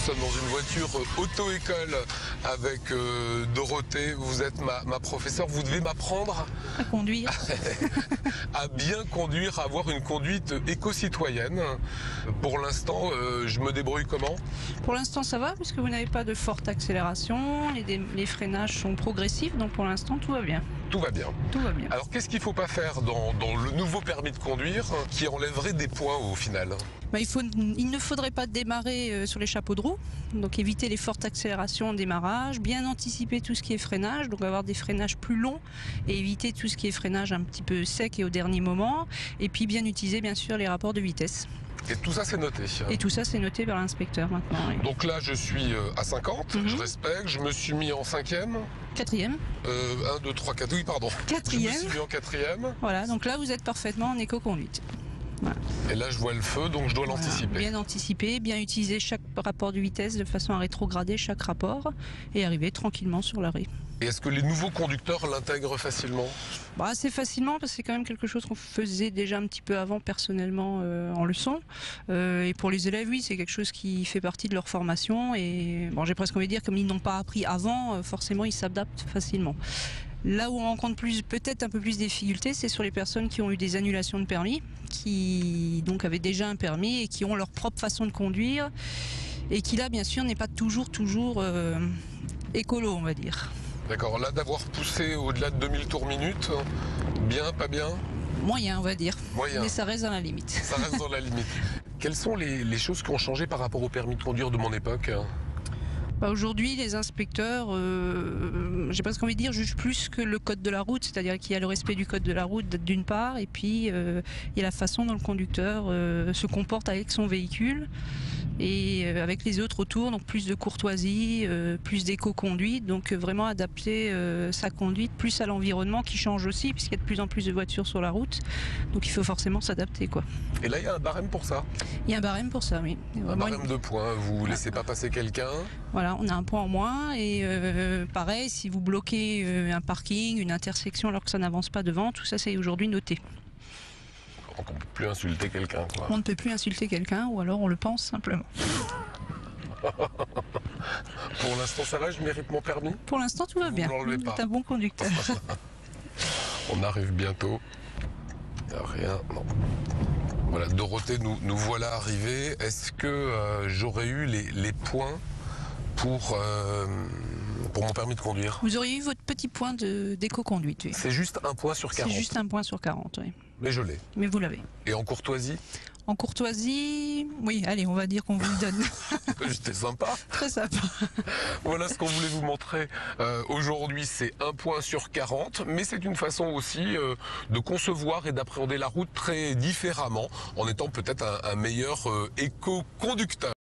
sommes dans une voiture auto-école avec Dorothée. Vous êtes ma professeure. Vous devez m'apprendre à conduire, à bien conduire, à avoir une conduite éco-citoyenne. Pour l'instant, je me débrouille comment? Pour l'instant, ça va, puisque vous n'avez pas de forte accélération. Les freinages sont progressifs, donc pour l'instant, tout va bien. Tout va bien. Tout va bien. Alors, qu'est-ce qu'il ne faut pas faire dans le nouveau permis de conduire qui enlèverait des points au final? Il ne faudrait pas démarrer sur les chapeaux de roue, donc éviter les fortes accélérations au démarrage, bien anticiper tout ce qui est freinage, donc avoir des freinages plus longs et éviter tout ce qui est freinage un petit peu sec et au dernier moment, et puis bien utiliser bien sûr les rapports de vitesse. Et tout ça, c'est noté. Et tout ça, c'est noté par l'inspecteur maintenant. Oui. Donc là, je suis à 50, je respecte, je me suis mis en 5e. 4e. 1, 2, 3, 4, oui, pardon. 4e. Je me suis mis en 4e. Voilà, donc là, vous êtes parfaitement en éco-conduite. Voilà. Et là, je vois le feu, donc je dois l'anticiper. Bien anticiper, bien utiliser chaque rapport de vitesse de façon à rétrograder chaque rapport et arriver tranquillement sur l'arrêt. Et est-ce que les nouveaux conducteurs l'intègrent facilement? Assez facilement, parce que c'est quand même quelque chose qu'on faisait déjà un petit peu avant personnellement en leçon. Et pour les élèves, oui, c'est quelque chose qui fait partie de leur formation. Et bon, j'ai presque envie de dire, comme ils n'ont pas appris avant, forcément, ils s'adaptent facilement. Là où on rencontre peut-être un peu plus de difficultés, c'est sur les personnes qui ont eu des annulations de permis, qui donc avaient déjà un permis et qui ont leur propre façon de conduire, et qui là, bien sûr, n'est pas toujours écolo, on va dire. D'accord, là d'avoir poussé au-delà de 2000 tours minute, bien, pas bien? Moyen, on va dire. Moyen. Mais ça reste dans la limite. Ça reste dans la limite. Quelles sont les choses qui ont changé par rapport au permis de conduire de mon époque? Aujourd'hui, les inspecteurs, j'ai presque envie de dire, jugent plus que le code de la route, c'est-à-dire qu'il y a le respect du code de la route d'une part, et puis il y a la façon dont le conducteur se comporte avec son véhicule et avec les autres autour, donc plus de courtoisie, plus d'éco-conduite, donc vraiment adapter sa conduite plus à l'environnement qui change aussi, puisqu'il y a de plus en plus de voitures sur la route, donc il faut forcément s'adapter, quoi. Et là, il y a un barème pour ça? Il y a un barème pour ça, oui. Un barème de points, vous ne laissez pas passer quelqu'un? Voilà, on a un point en moins et pareil, si vous bloquez un parking, une intersection alors que ça n'avance pas devant, tout ça c'est aujourd'hui noté. Donc on ne peut plus insulter quelqu'un, quoi. On ne peut plus insulter quelqu'un ou alors on le pense simplement. Pour l'instant ça va, je mérite mon permis? Pour l'instant tout va bien, vous êtes un bon conducteur. On arrive bientôt. Rien, non. Voilà, Dorothée, nous voilà arrivés. Est-ce que j'aurais eu les points pour mon permis de conduire? Vous auriez eu votre petit point d'éco-conduite, oui. C'est juste un point sur 40? C'est juste un point sur 40, oui. Mais je l'ai. Mais vous l'avez. Et en courtoisie? En courtoisie, oui, allez, on va dire qu'on vous le donne. C'était sympa. Très sympa. Voilà ce qu'on voulait vous montrer aujourd'hui, c'est un point sur 40, mais c'est une façon aussi de concevoir et d'appréhender la route très différemment, en étant peut-être un meilleur éco-conducteur.